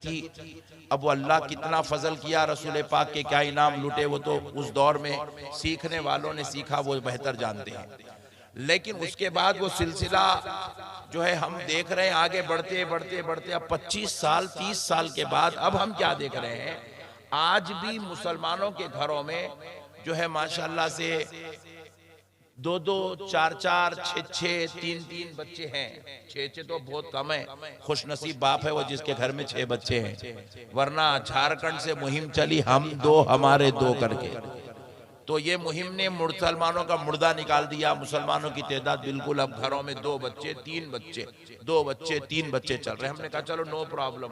थी। अब वो अल्लाह कितना फजल किया, रसूल पाक के क्या इनाम लुटे, वो तो उस दौर में सीखने वालों ने सीखा, वो बेहतर जानते हैं। लेकिन उसके बाद वो सिलसिला जो है हम देख रहे हैं आगे बढ़ते बढ़ते बढ़ते, अब 25 साल 30 साल के बाद अब हम क्या देख रहे हैं, आज भी मुसलमानों के घरों में जो है माशाल्लाह से 2-2, 4-4, 6-6, 3-3 बच्चे हैं। 6-6 तो बहुत कम है, खुशनसीब बाप है वो जिसके घर में 6 बच्चे हैं, वरना झारखंड से मुहिम चली हम 2 हमारे 2 करके, तो ये मुहिम ने मुसलमानों का मुर्दा निकाल दिया। मुसलमानों की तादाद बिल्कुल अब घरों में 2 बच्चे 3 बच्चे, 2 बच्चे 3 बच्चे चल रहे हैं। हमने कहा चलो नो प्रॉब्लम,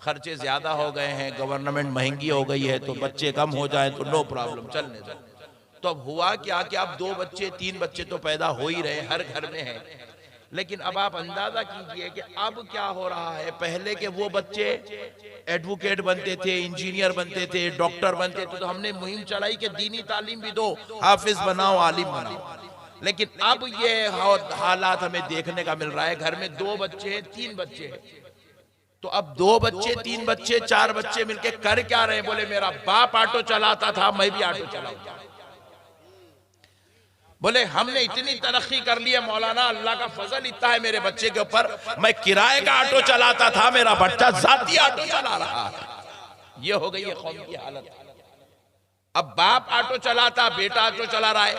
खर्चे ज्यादा हो गए हैं, गवर्नमेंट महंगी हो गई है, तो बच्चे कम हो जाए तो नो प्रॉब्लम, चलने दो। तो अब हुआ क्या कि अब 2 बच्चे 3 बच्चे तो पैदा हो ही रहे, हर घर में है। लेकिन अब आप अंदाजा कीजिए कि अब क्या हो रहा है। पहले के वो बच्चे एडवोकेट बनते थे, इंजीनियर बनते थे, डॉक्टर बनते थे, तो हमने मुहिम चलाई कि दीनी तालीम भी दो, हाफिज बनाओ, आलिम बनाओ। लेकिन अब ये हालात हमें देखने का मिल रहा है, घर में 2 बच्चे हैं 3 बच्चे हैं, तो अब 2 बच्चे 3 बच्चे 4 बच्चे मिलके कर क्या रहे हैं। बोले मेरा बाप ऑटो चलाता था, मैं भी ऑटो चलाऊंगा। बोले हमने इतनी तरक्की कर ली है मौलाना, अल्लाह का फजल इतना है मेरे बच्चे के ऊपर, मैं किराए का ऑटो चलाता था, मेरा बच्चा जाती ऑटो चला रहा है। ये हो गई है कौम की हालत। अब बाप ऑटो चलाता, बेटा ऑटो चला रहा है।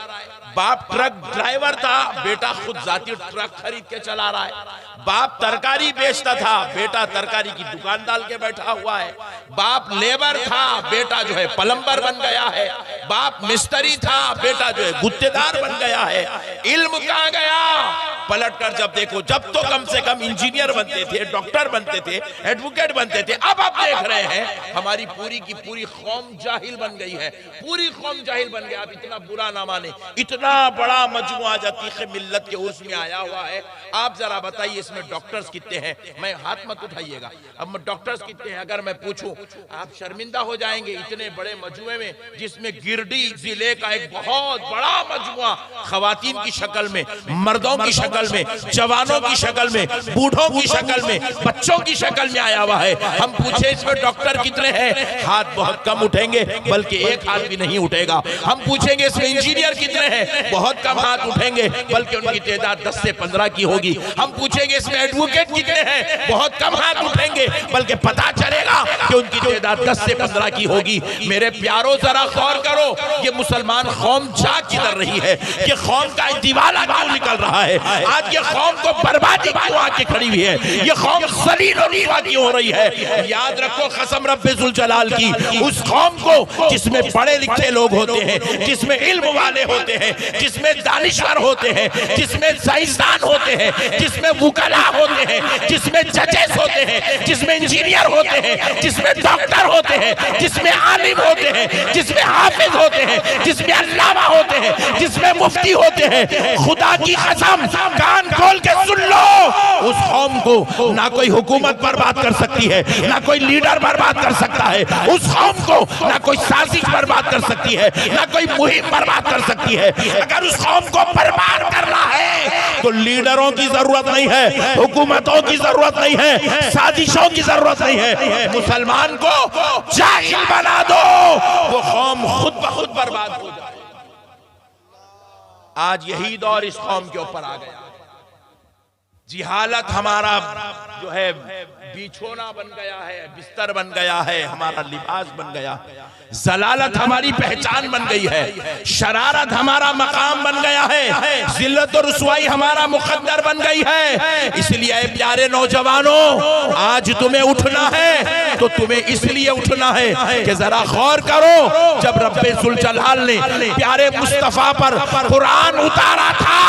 बाप ट्रक ड्राइवर था, बेटा खुद जाती ट्रक खरीद के चला रहा है। बाप तरकारी बेचता था, बेटा तरकारी की दुकान डाल के बैठा हुआ है। बाप लेबर था, बेटा जो है प्लम्बर बन गया है। बाप मिस्त्री था, बेटा जो है गुत्तेदार बन गया है। इल्म कहाँ गया? पलट कर जब देखो, जब तो कम से कम इंजीनियर बनते थे, डॉक्टर बनते थे, एडवोकेट बनते थे, अब आप देख रहे हैं हमारी पूरी की पूरी कौम जाहिल बन गई है, पूरी कौम जाहिल बन गया। आप इतना बुरा ना माने, इतना बड़ा मजमुआ अतीक़ मिल्लत के उर्स में आया हुआ है। आप जरा बताइए इसमें डॉक्टर्स कितने हैं? मैं हाथ मत उठाइएगा, अब डॉक्टर्स कितने हैं अगर मैं पूछूं आप शर्मिंदा हो जाएंगे। इतने बड़े मजमुए में जिसमें गिरडी जिले का एक बहुत बड़ा मजमुआ खवातीन की शक्ल में, मर्दों की शक्ल में, जवानों की शक्ल में, बूढ़ों की शक्ल में, बच्चों की शक्ल में आया हुआ है। हम पूछे इसमें डॉक्टर कितने हैं, हाथ बहुत कम उठेंगे, बल्कि एक हाथ भी नहीं उठेगा। हम पूछेंगे इसमें इंजीनियर कितने हैं, बहुत कम हाथ उठेंगे, बल्कि उनकी तादाद 10 से 15 की होगी। हम पूछेंगे इसमें एडवोकेट कितने हैं, बहुत कम हाथ उठेंगे, बल्कि पता चलेगा कि उनकी तादाद 10 से 15 की होगी। मेरे प्यारों जरा गौर करो, ये मुसलमान कौम जा किधर रही है, ये कौम का दिवाला क्यों निकल रहा है, आज ये कौम को बर्बादी क्यों आके खड़ी हुई है, ये कौम ज़लील और नीवा क्यों हो रही है। याद रखो कसम रब्बे ज़ुल जलाल की, उस कौम को जिसमें पढ़े लिखे लोग होते हैं, जिसमें इल्म वाले होते हैं, जिसमें दानिश्वर होते हैं, जिसमें साइंसदान होते हैं, जिसमें वुकला होते हैं, जिसमें जजेस होते हैं, जिसमें इंजीनियर होते हैं, जिसमें डॉक्टर होते हैं, जिसमें आलिम होते हैं, जिसमें हाफिज होते हैं, जिसमें अल्लामा होते हैं, जिसमें मुफ्ती होते हैं, खुदा की कसम कान खोल के सुन लो, उस कौम को ना कोई हुकूमत बर्बाद कर सकती है, ना कोई लीडर बर्बाद कर सकता है। उस कौम को ना कोई साजिश बर्बाद कर सकती है, ना कोई मुहिम बर्बाद कर सकती है। अगर उस कौम को बर्बाद करना है तो लीडरों की जरूरत नहीं है, हुकूमतों की जरूरत नहीं है, साजिशों की जरूरत नहीं है। मुसलमान को जाहिल बना दो, वो कौम खुद ब खुद बर्बाद हो जाए। आज यही दौर इस कौम के ऊपर आ गया। जिहालत हमारा जो है बिछोना बन गया है, बिस्तर बन गया है, हमारा लिबास बन गया है। जलालत हमारी पहचान बन गई है, शरारत हमारा मकाम बन गया है, जिल्लत और रुसवाई हमारा मुकद्दर बन गई है। इसलिए प्यारे नौजवानों, आज तुम्हें उठना है तो तुम्हें इसलिए उठना है कि जरा गौर करो, जब रब्बे ज़ुल जलाल ने प्यारे मुस्तफा पर कुरान उतारा था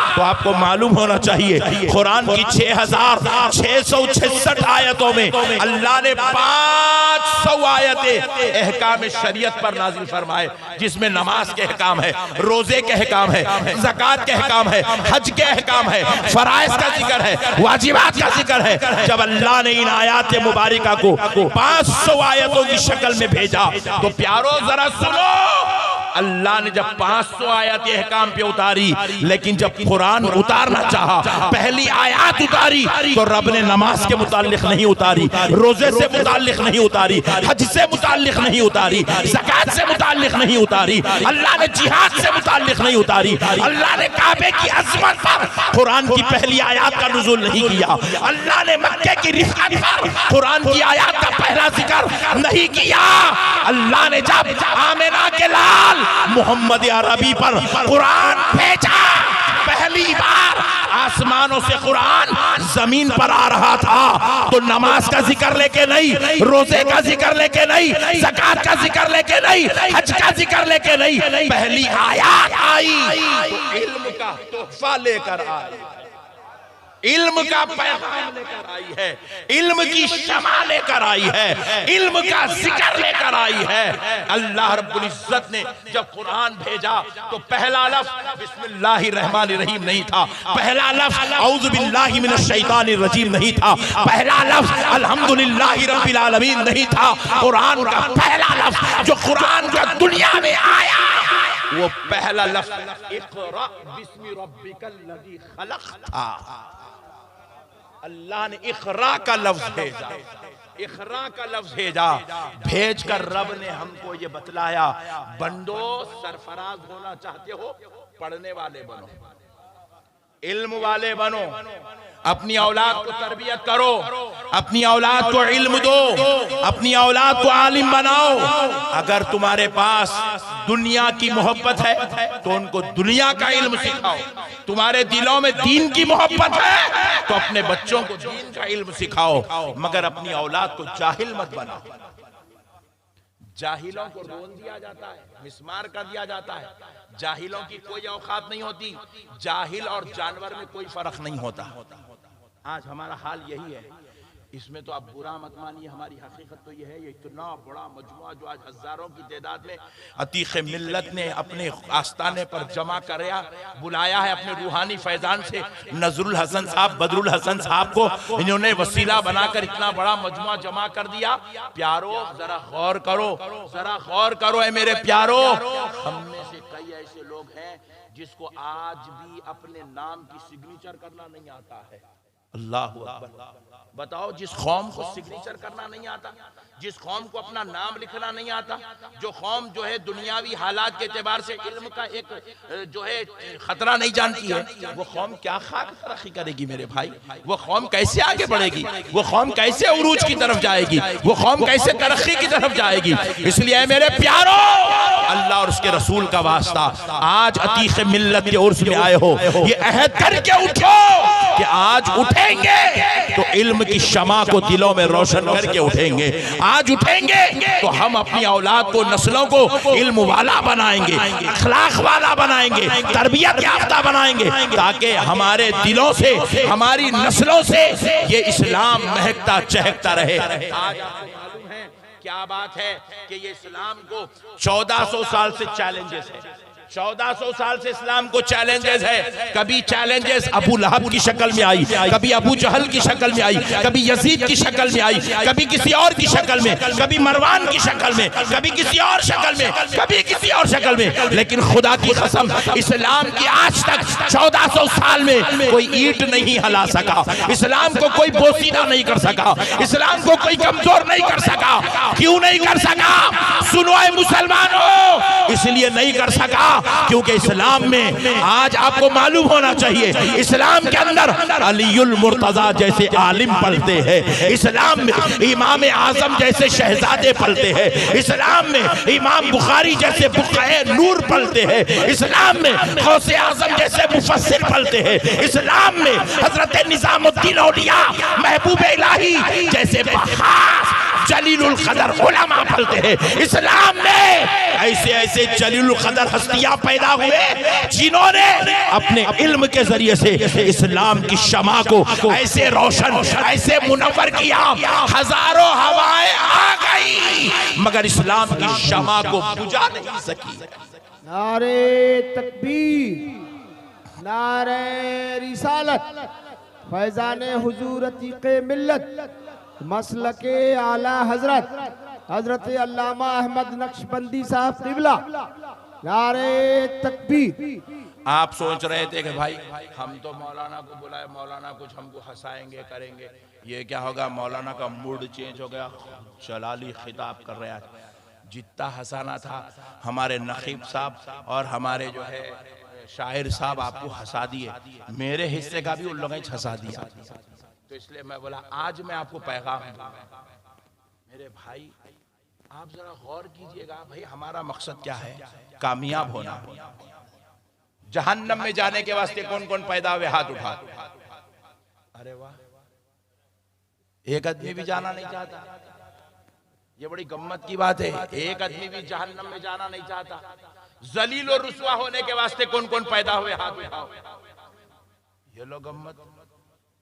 तो आपको मालूम होना चाहिए कुरान की 6666 आयतों में अल्लाह ने 500 आयतें अहकाम शरीयत पर नाजिल फरमाए, जिसमें नमाज के अहकाम है, रोजे के अहकाम है, ज़कात के अहकाम है, हज के अहकाम है, फराइज का जिक्र है, वाजिबात का जिक्र है। जब अल्लाह ने इन आयत मुबारिका को 500 आयतों की शक्ल में भेजा तो प्यारो जरा सुनो, अल्लाह ने जब 500 आयत अहकाम पे उतारी, लेकिन जब कुरान उतारना चाहा, पहली आयत उतारी तो रब ने नमाज के मुतालिक नहीं उतारी, रोजे से मुतालिक नहीं उतारी, हज से मुतालिक नहीं उतारी, ज़कात से मुतालिक नहीं उतारी, अल्लाह ने जिहाद से मुतालिक नहीं उतारी, अल्लाह ने काबे की अज़मत पर कुरान की पहली आयत का नुज़ूल नहीं किया, अल्लाह ने मक्के की रिफ़अत पर कुरान की आयत का पहला जिक्र नहीं किया। अल्लाह ने जब आमिना के लाल मोहम्मद अरबी पर कुरान भेजा, पहली बार आसमानों से कुरान जमीन पर आ रहा था तो नमाज का जिक्र लेके नहीं, रोजे का जिक्र लेके नहीं, ज़कात का जिक्र लेके नहीं, हज का जिक्र लेके नहीं, पहली आयत आई तो इल्म का तोहफा लेकर आई, इल्म का पैगाम लेकर आई है, इल्म की शमा लेकर आई है, इल्म का जिक्र लेकर आई है। अल्लाह रब्बुल इज्जत ने जब कुरान भेजा तो पहला लफ्ज़ बिस्मिल्लाहिर्रहमानिर्रहीम नहीं था, पहला लफ्ज़ औज़ु बिल्लाहि मिनश शैतानिर रजीम नहीं था, पहला लफ्ज़ अल्हम्दुलिल्लाहि रब्बिल आलमीन नहीं था। कुरान का पहला लफ्ज़ जो कुरान का दुनिया में आया वो पहला लफ्ज़ इक़रा बिस्मि रब्बिकल्लज़ी खलक़ था। अल्लाह ने इक़रा का लफ्ज़ भेजा, इक़रा का लफ्ज़ भेजा, भेज कर रब ने हमको ये बतलाया, बंदो सरफराज होना चाहते हो, पढ़ने वाले बनो, इल्म वाले बनो, अपनी औलाद को तरबियत करो, अपनी औलाद को इल्म दो, अपनी औलाद को आलिम बनाओ। अगर तुम्हारे पास दुनिया की मोहब्बत है तो उनको दुनिया का इल्म सिखाओ, तुम्हारे दिलों में दीन की मोहब्बत है तो अपने बच्चों को दीन का इल्म सिखाओ, मगर अपनी औलाद को जाहिल मत बनाओ। जाहिलों को रोन दिया जाता है, मिस्मार कर दिया जाता है, जाहिलों की कोई औकात नहीं होती, जाहिल और जानवर में कोई फर्क नहीं होता। आज हमारा हाल यही है, इसमें तो आप बुरा मत मानिए, हमारी हकीकत तो यह है, ये इतना बड़ा मजमुआ जो आज हजारों की तादाद में अतीक़ मिल्लत ने अपने आस्ताने पर जमा कराया, बुलाया है अपने रूहानी फैजान से नजरुल हसन साहब, बदरुल हसन साहब को इन्होंने वसीला बनाकर इतना बड़ा मजमुआ जमा कर दिया। प्यारो जरा गौर करो, जरा गौर करो है मेरे प्यारो, हम में से कई ऐसे लोग हैं जिसको आज भी अपने नाम की सिग्नेचर करना नहीं आता है। अल्लाहु अकबर। बताओ, जिस कौम को सिग्नेचर करना नहीं आता, जिस कौम को अपना नाम लिखना नहीं आता, जो कौम जो है दुनियावी हालात के एतबार से इल्म का एक जो है खतरा नहीं जानती है, वो कौम क्या खाक तरक्की करेगी मेरे भाई? वो कौम कैसे आगे बढ़ेगी? वो कौम कैसे उरूज की तरफ जाएगी? वो कौम कैसे तरक्की की तरफ जाएगी? इसलिए मेरे प्यारो, अल्लाह और उसके रसूल का वास्ता, आज अतीक़ मिल्लत के उर्स में आए हो, ये अहद करके उठो कि आज उठेंगे तो इल्म की शमा को दिलों में रोशन करके उठेंगे। आज उठेंगे तो हम अपनी औलाद को, नस्लों को इल्म वाला बनाएंगे, अखलाक वाला बनाएंगे, तरबियत याफ्ता बनाएंगे, ताकि हमारे दिलों से, हमारी नस्लों से ये इस्लाम महकता चहकता रहे। आज आपको मालूम है क्या बात है कि ये इस्लाम को 1400 साल से चैलेंजेस है, 1400 साल से इस्लाम को चैलेंजेस है। कभी चैलेंजेस अबू लहब की शक्ल में आई, कभी अबू जहल की शक्ल में आई, कभी यजीद की शक्ल में आई, कभी किसी और की शक्ल में, कभी मरवान की शक्ल में, कभी किसी और शक्ल में, कभी किसी और शक्ल में, लेकिन खुदा की कसम इस्लाम की आज तक 1400 साल में कोई ईंट नहीं हिला सका, इस्लाम को कोई बोसीदा नहीं कर सका, इस्लाम को कोई कमजोर नहीं कर सका। क्यों नहीं कर सका? सुनो ऐ मुसलमानों, इसलिए नहीं कर सका क्योंकि इस्लाम में आज आपको मालूम होना चाहिए, इस्लाम के अंदर अलीउल मुर्तजा जैसे आलिम पलते हैं, इस्लाम में इमाम आजम जैसे शहजादे पलते हैं, इस्लाम में इमाम बुखारी जैसे बुक़ाए नूर पलते हैं, इस्लाम में गौसे आजम जैसे मुफस्सिर पलते हैं, इस्लाम में हजरत निजामुद्दीन औलिया महबूब इलाही जैसे बहास जलीलुल कदर उलमा पलते हैं। इस्लाम में ऐसे ऐसे जलीलुल कदर हस्तियां पैदा हुए जिन्होंने अपने इल्म के जरिए से इस्लाम की शमा को ऐसे रोशन, ऐसे मुनव्वर किया, हजारों हवाएं आ गई मगर इस्लाम की शमा को बुझा नहीं सकी। नारे तकबीर, नारे रिसालत, फैजाने हुजूर अतीक़े मिल्लत, मसलके आला हजरत हजरत अल्लामा अहमद नक्शबंदी साहब क़िबला नारे तकबीर। आप सोच रहे थे कि भाई हम तो मौलाना को बुलाए, मौलाना कुछ हमको हंसाएंगे करेंगे, ये क्या होगा, मौलाना का मूड चेंज हो गया, जलाली खिताब कर रहा है। जितना हंसाना था हमारे नकीब साहब और हमारे जो है शायर साहब आपको हंसा दिए, मेरे हिस्से का भी उन लोगों ने हंसा दिया। तो इसलिए मैं बोला आज मैं आपको पैगाम दूंगा। मेरे भाई आप जरा गौर कीजिएगा, भाई हमारा मकसद क्या है, कामयाब होना। जहन्नम में जाने के वास्ते कौन कौन पैदा हुए, हाथ उठा। अरे वाह, एक आदमी भी जाना नहीं चाहता, ये बड़ी गम्मत की बात है, एक आदमी भी जहन्नम में जाना नहीं चाहता। जलील और रुसवा होने के वास्ते कौन कौन पैदा हुए, हाथ उठाओ। ये लो गम्मत,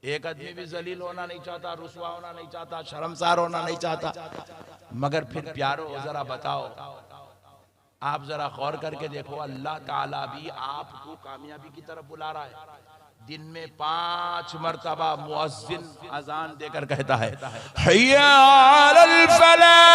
एक आदमी भी जलील होना नहीं चाहता, रुसवा होना नहीं चाहता, शर्मसार होना नहीं चाहता। मगर फिर प्यारो जरा बताओ, आप जरा गौर करके देखो, अल्लाह ताला भी आपको कामयाबी की तरफ बुला रहा है। दिन में 5 मरतबा मुअज्जिन अजान देकर कहता है, हय्या अलल फलाह,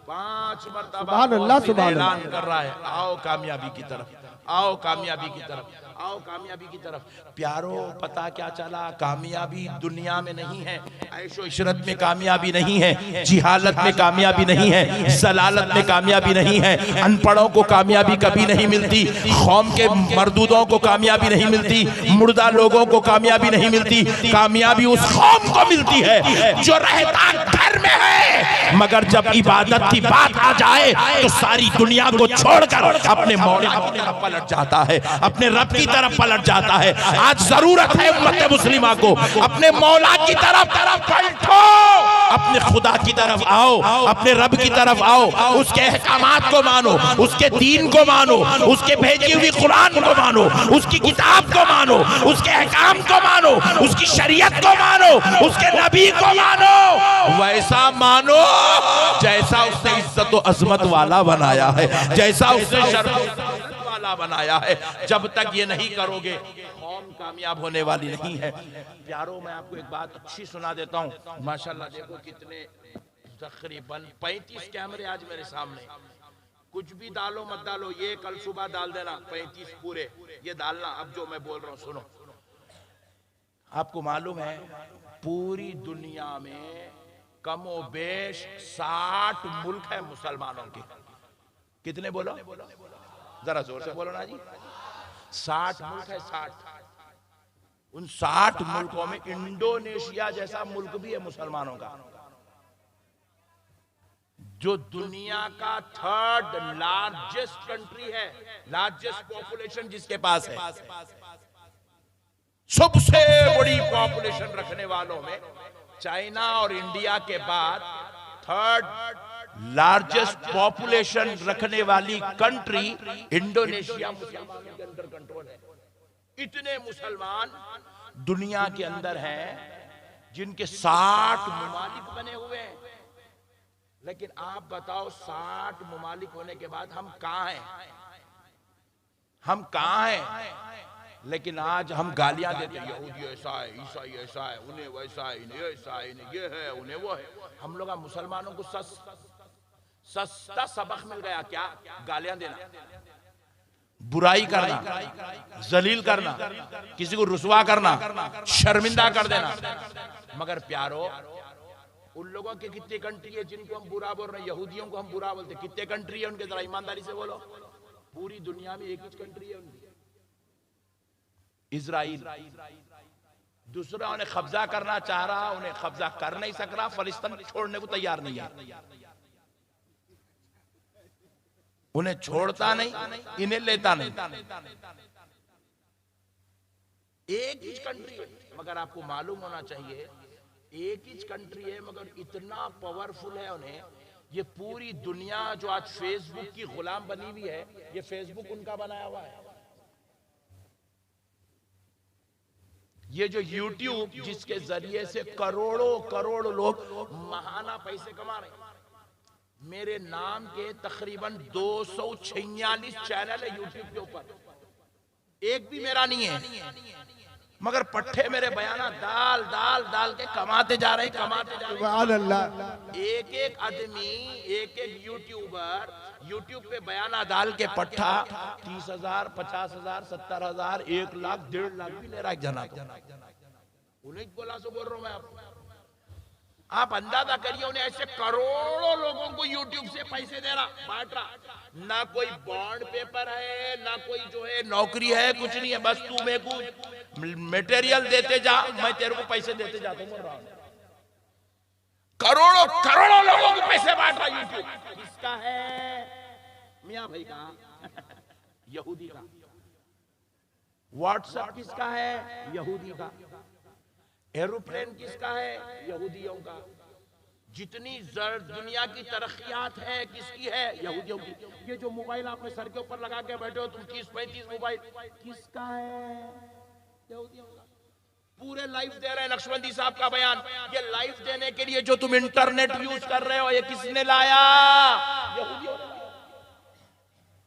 5 मरतबा ऐलान कर रहा है, आओ कामयाबी की तरफ, आओ कामयाबी की तरफ, आओ कामयाबी की तरफ। प्यारो पता क्या चला, कामयाबी दुनिया में नहीं है, ऐशो इशरत में कामयाबी नहीं है, जिहालत में कामयाबी नहीं है, जलालत में कामयाबी नहीं है, अनपढ़ों को कामयाबी कभी नहीं मिलती, कौम के मरदूदों को कामयाबी नहीं मिलती, मुर्दा लोगों को कामयाबी नहीं मिलती। कामयाबी उस कौम को मिलती है जो रहता घर में है, मगर जब इबादत की बात आ जाए तो सारी दुनिया को छोड़कर अपने मौला की तरफ पलट जाता है, अपने रब की तरफ पलट जाता है। आज जरूरत है उम्मत मुस्लिमा को अपने मौला की तरफ पलटो, अपने खुदा की तरफ आओ, अपने रब की तरफ आओ, उसके अहकामात को मानो, उसके दीन को मानो, उसके भेजी हुई कुरान को मानो, उसकी किताब को मानो, उसके अहकाम को मानो, उसकी शरीयत को मानो, उसके नबी को मानो, वैसा मानो जैसा उसने इज्जत और अजमत वाला बनाया है, जैसा उसने शर्फ वाला बनाया है। जब तक ये नहीं करोगे कौम कामयाब होने वाली नहीं है। प्यारो मैं आपको एक बात अच्छी सुना देता हूँ, माशाल्लाह देखो कितने तकरीबन 35 कैमरे आज मेरे सामने, कुछ भी डालो मत डालो, ये कल सुबह डाल देना, 35 पूरे ये डालना। अब जो मैं बोल रहा हूँ सुनो, आपको मालूम है पूरी दुनिया में कमो बेश 60 मुल्क है मुसलमानों के। कितने बोलो, जरा जोर से बोलो ना जी, 60 मुल्क है, 60। उन 60 मुल्कों में इंडोनेशिया जैसा मुल्क भी है मुसलमानों का, जो दुनिया का 3rd लार्जेस्ट कंट्री है, लार्जेस्ट पॉपुलेशन जिसके पास है। सबसे बड़ी पॉपुलेशन रखने वालों में चाइना और इंडिया के बाद 3rd लार्जेस्ट पॉपुलेशन रखने वाली कंट्री इंडोनेशिया मुसलमानों के अंदर कंट्रोल है। इतने मुसलमान दुनिया के अंदर हैं जिनके 60 ममालिक बने हुए हैं। लेकिन आप बताओ 60 ममालिक होने के बाद हम कहां हैं, हम कहां हैं? लेकिन आज हम गालियां देते हैं, यहूदी ऐसा है, ईसाई ऐसा है, उन्हें वैसा है, इन्हें ऐसा है, इन्हें ये है, उन्हें वो है। हम लोग मुसलमानों को सस्ता सबक मिल गया क्या? गालियां देना, बुराई करना, जलील करना, किसी को रुसवा करना, शर्मिंदा कर देना। मगर प्यारो उन लोगों की कितनी कंट्री है जिनको हम बुरा बोल रहे हैं, यहूदियों को हम बुरा बोलते, कितने कंट्री है उनके, जरा ईमानदारी से बोलो। पूरी दुनिया में एक ही कंट्री है उनकी, इजराइल। दूसरा उन्हें कब्जा करना चाह रहा, उन्हें कब्जा कर नहीं सक रहा, फलिस्तीन छोड़ने को तैयार नहीं है, उन्हें छोड़ता नहीं, इन्हें लेता नहीं। एक ही कंट्री है, मगर आपको मालूम होना चाहिए एक ही कंट्री है मगर इतना पावरफुल है उन्हें। ये पूरी दुनिया जो आज फेसबुक की गुलाम बनी हुई है, ये फेसबुक उनका बनाया हुआ है। ये जो यूट्यूब जिसके जरिए से करोड़ों करोड़ लोग महाना पैसे कमा रहे हैं, मेरे नाम के तकरीबन 246 चैनल है यूट्यूब के ऊपर, एक भी मेरा नहीं है। मगर पट्टे मेरे बयाना डाल डाल डाल के कमाते जा रहे, कमाते जा रहे। सुभान अल्लाह। एक एक आदमी, एक एक यूट्यूबर यूट्यूब पे बयाना डाल के पट्टा 30,000, 50,000, 70,000, 1 लाख, 1.5 लाख भी ले रहा है जना। उन्हें बोला सो बोल रहा हूं मैं आपको। आप अंदाजा करिए, उन्हें ऐसे करोड़ों लोगों को यूट्यूब से पैसे दे रहा, बांट रहा। ना कोई बॉन्ड पेपर है, ना कोई जो है नौकरी है, कुछ नहीं है। बस तू मेरे को मटेरियल देते जा, मैं तेरे को पैसे देते जाता हूं। करोड़ों करोड़ों लोगों को पैसे बांट रहा यूट्यूब। किसका है? मियां भाई का, यहूदी का। व्हाट्सएप किसका है? यहूदी का। एरोप्लेन किसका है? यहूदियों का। जितनी दुनिया की तरक्कियात है किसकी है? यहूदियों की। ये जो मोबाइल आपने सर के ऊपर लगा के बैठे हो तुम, 30-35 मोबाइल, किसका है? यहूदियों का। पूरे लाइव दे रहे हैं नक्शबंदी साहब का बयान। ये लाइव देने के लिए जो तुम इंटरनेट यूज कर रहे हो, ये किसने लाया? यहूदियों ने।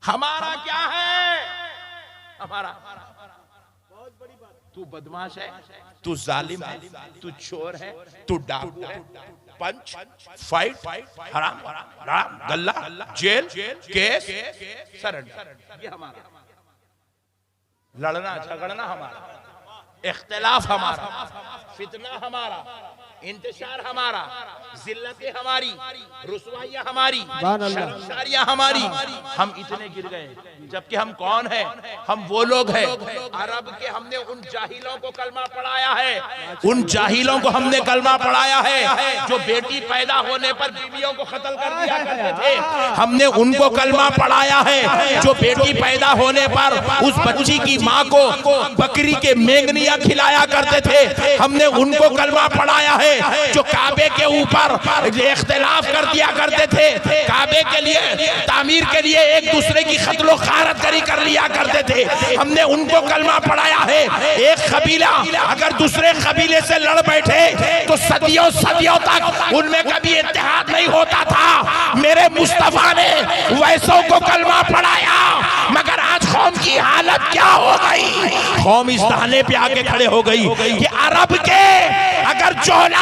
हमारा क्या है? हमारा बहुत बड़ी बात। तू बदमाश है, तू जालिम है, तू चोर है, तू डाकू है, पंच, फाइट, हराम, राम, गल्ला, जेल, केस, सरेंडर। ये हमारा लड़ना झगड़ना हमारा, इख्तिलाफ हमारा, फितना हमारा, इंतशार हमारा, जिल्लतें हमारी, रुसवाइयां हमारी, शर्मसारियां हमारी। हम इतने गिर गए, जबकि हम कौन है? हम वो लोग हैं अरब के। हमने उन जाहिलों को कलमा पढ़ाया है, उन जाहिलों को हमने कलमा पढ़ाया है जो बेटी पैदा होने पर बीवियों को कत्ल कर दिया करते थे। हमने उनको कलमा पढ़ाया है जो बेटी पैदा होने पर उस बच्ची की माँ को बकरी के मेंगनियां खिलाया करते थे। हमने उनको कलमा पढ़ाया है जो काबे के ऊपर इख्तिलाफ कर दिया करते थे। काबे के लिए तामीर के लिए एक दूसरे की खत्लो खारत करी कर लिया करते थे। हमने उनको कलमा पढ़ाया है। एक कबीला अगर दूसरे कबीले से लड़ बैठे तो सदियों सदियों तक उनमें कभी इत्तेहाद नहीं होता था। मेरे मुस्तफा ने वैसों को कलमा पढ़ाया, मगर आज कौम की हालत क्या हो गई? कौम इस दाने पे आके खड़े हो गई कि अरब के अगर चोला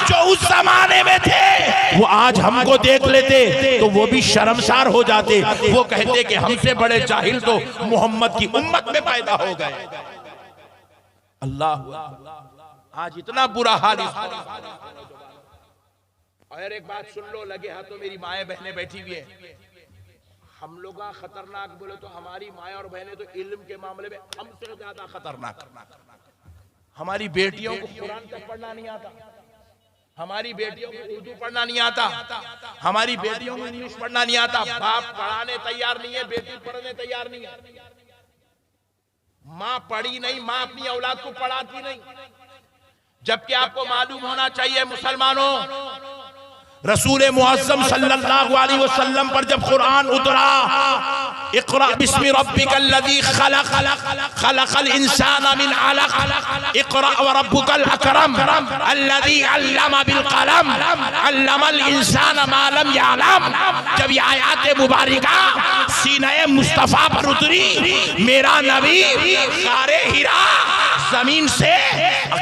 जो उस जमाने में थे वो आज हमको देख लेते तो वो भी शर्मसार हो जाते। वो कहते कि हमसे बड़े जाहिल तो मोहम्मद की उम्मत में पैदा हो गए। अल्लाह, आज इतना बुरा हाल। और एक बात सुन लो, लगे हाथों मेरी माएं बहनें बैठी हुई है। हम लोग खतरनाक बोले तो हमारी माएं और बहनें तो इल्म के मामले में हमसे ज्यादा खतरनाक। हमारी बेटियों को कुरान तक पढ़ना नहीं आता, हमारी बेटियों को उर्दू पढ़ना नहीं आता, हमारी बेटियों को इंग्लिश पढ़ना नहीं आता। बाप पढ़ाने तैयार नहीं है, बेटी पढ़ने तैयार नहीं है। माँ पढ़ी नहीं, माँ अपनी औलाद को पढ़ाती नहीं। जबकि आपको मालूम होना चाहिए मुसलमानों, रसूल मुअज़्ज़म सल्लल्लाहु अलैहि वसल्लम पर जब कुरान उतरा, इक़रा बिस्मि रब्बिकल्लज़ी खलक़ खलक़ल इंसाना मिन अलक़ इक़रा व रब्बुकल अकरम अल्लज़ी अल्लमा बिल क़लम अल्लमल इंसाना मा लम यअलम। जब ये आयत मुबारका सीने मुस्तफ़ा पर उतरी, मेरा नबी गारे हिरा जमीन से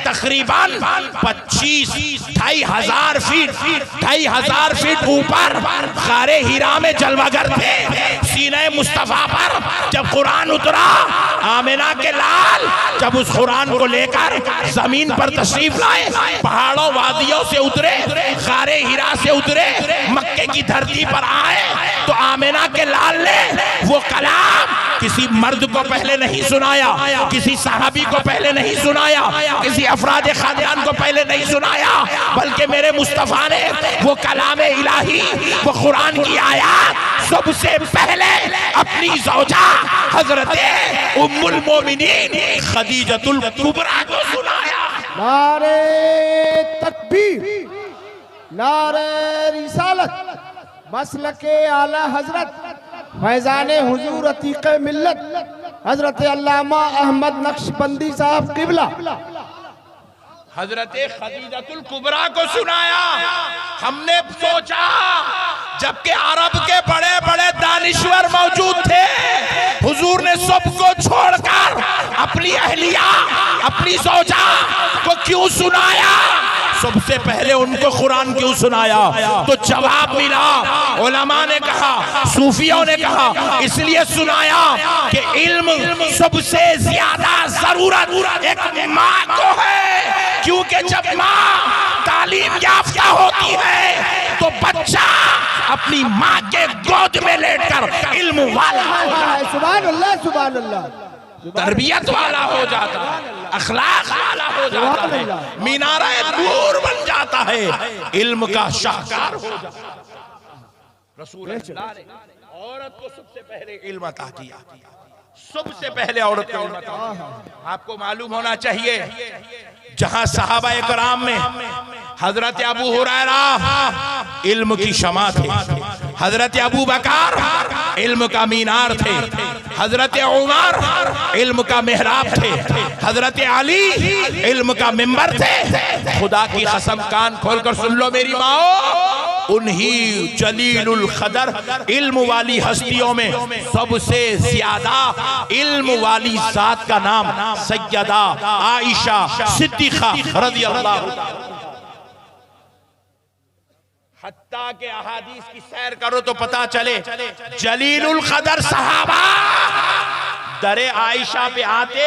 तकरीबन 2,500 फीट ऊपर गारे हिरा में जलवागर थे। सीने मुस्तफा पर जब कुरान उतरा, आमिना के लाल जब उस कुरान को लेकर जमीन पर तशरीफ लाए, पहाड़ों वादियों से उतरे, गारे हिरा से उतरे, मक्के की धरती पर आए, तो आमिना के लाल ने वो कलाम किसी मर्द को पहले नहीं सुनाया, किसी सहाबी को पहले नहीं सुनाया, किसी अफराद खानदान को पहले नहीं सुनाया, बल्कि मेरे मुस्तफा ने वो कलामे इलाही, वो कुरान की आयत सबसे पहले अपनी ज़ौजा हजरत उम्मुल मोमिनीन खदीजतुल कुबरा को सुनाया। नारे तकबीर, नारे रिसालत, मसलके आला हजरत फैजाने हुजूर अतीक़ मिल्लत हजरत अल्लामा अहमद नक्शबंदी साहब किबला हजरत खदीजतुल कुबरा को सुनाया। हमने सोचा जबकि अरब के बड़े बड़े दानिश्वर मौजूद थे। हुजूर ने सबको छोड़कर अपनी अहलिया, अपनी ज़ौजा को क्यों सुनाया? सबसे पहले उनको कुरान क्यों सुनाया? तो जवाब मिला, उलमा ने कहा, सूफियों ने कहा, इसलिए सुनाया कि इल्म सबसे ज्यादा जरूरत एक माँ को है, क्योंकि जब माँ तालीम याफ्ता होती है तो बच्चा अपनी माँ के गोद में लेटकर इल्म वाला हो जाता है, सुभान अल्लाह, सुभान अल्लाह, तरबियत वाला हो जाता है, अखलाक वाला हो जाता है, मीनारा नूर बन जाता है, इल्म का शाहकार हो जाता है। रसूल अल्लाह ने औरत को सबसे पहले इल्म अता किया, सबसे पहले औरत को इल्म अता किया। आपको मालूम होना चाहिए, जहां सहाबा इकराम में हजरत अबू हुरैरा इल्म की शमा थे, हजरत अबू बकर इल्म का मीनार थे, हजरत उमर इल्म का मेहराब थे, हजरत अली इल्म का मिंबर थे। खुदा की कसम, कान खोलकर सुन लो मेरी माओ, उन्हीं जलीलुल कदर इल्म वाली हस्तियों में सबसे ज्यादा इल्म वाली जात का नाम सैयदा आयशा सिद्दीक़ा रज़ियल्लाहु, हत्ता के अहादीस की सैर करो तो पता चले जलीलुल कदर सहाबा दरे आयशा पे आते,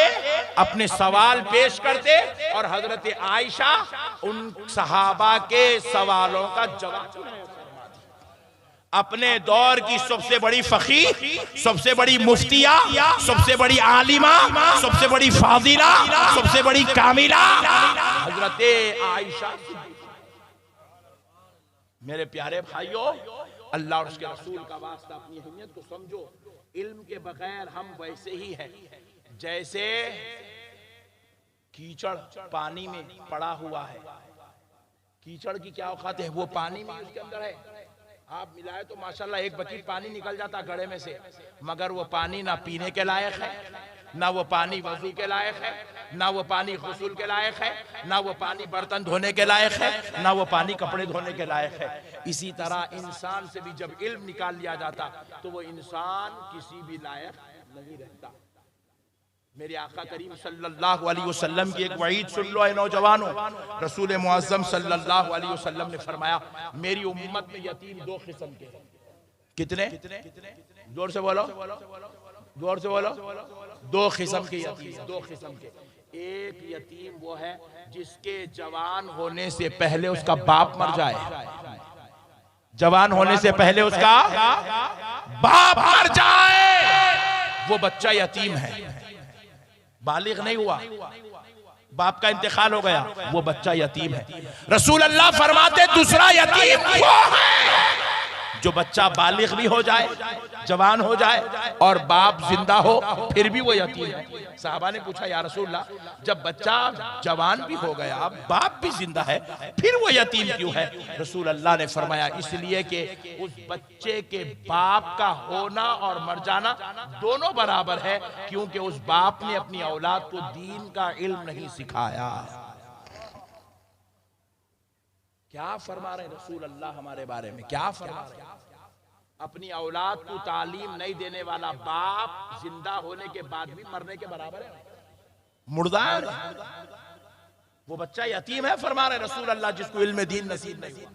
अपने सवाल पेश करते और हजरत आयशा उन सहाबा के सवालों का जवाब। अपने दौर की सबसे बड़ी फकीह, सबसे बड़ी मुफ्तिया, सबसे बड़ी आलिमा, सबसे बड़ी फाजिला, सबसे बड़ी कामिला हजरत आयशा। मेरे प्यारे भाइयों, अल्लाह और उसके रसूल का वास्ता, अपनी अहमियत को समझो। इल्म के बगैर हम वैसे ही हैं जैसे कीचड़ पानी में पड़ा हुआ है। कीचड़ की क्या औकात है, वो पानी में उसके अंदर है, आप मिलाए तो माशाल्लाह एक बकेट पानी निकल जाता घड़े में से, मगर वो पानी ना पीने के लायक है, ना वो पानी वजू के लायक है, ना वो पानी गुस्ल के लायक है, ना वो पानी बर्तन धोने के लायक है, ना वो पानी कपड़े धोने के लायक है। इसी तरह इंसान से भी जब इल्म निकाल लिया जाता तो वो इंसान किसी भी लायक नहीं रहता। मेरे आका करीम सल्लल्लाहु अलैहि वसल्लम की एक वईद सुन लो ऐ नौजवानों। रसूल मुअज्जम सल्लल्लाहु अलैहि वसल्लम ने फरमाया, मेरी उम्मत में यतीम दो किस्म के। कितने? जोर से बोलो, जोर से बोलो। दो किस्म के यतीम, दो किस्म के। एक यतीम वो है जिसके जवान होने से पहले उसका बाप मर जाए, जवान होने से पहले उसका बाप मर जाए, वो बच्चा यतीम है, बालिग नहीं हुआ, बाप का इंतकाल हो गया, वो बच्चा यतीम है। रसूल अल्लाह फरमाते दूसरा यतीम वो है जो बच्चा बालिग भी हो जाए, जवान हो जाए और बाप जिंदा हो फिर भी वो यतीम है। साहबा ने पूछा, या रसूलल्लाह, जब बच्चा जवान भी हो गया, बाप भी जिंदा है, फिर वो यतीम क्यों है? रसूल अल्लाह ने फरमाया, इसलिए कि उस बच्चे के बाप का होना और मर जाना दोनों बराबर है, क्योंकि उस बाप ने अपनी औलाद को दीन का इल्म नहीं सिखाया। क्या फरमा रहे रसूल अल्लाह हमारे बारे में, क्या फरमा रहे? अपनी औलाद को तालीम नहीं देने वाला बाप जिंदा होने के बाद भी मरने के बराबर है, मुर्दा है, वो बच्चा यतीम है। फरमा रहे रसूल अल्लाह, जिसको इल्म दीन नसीब नहीं हुआ।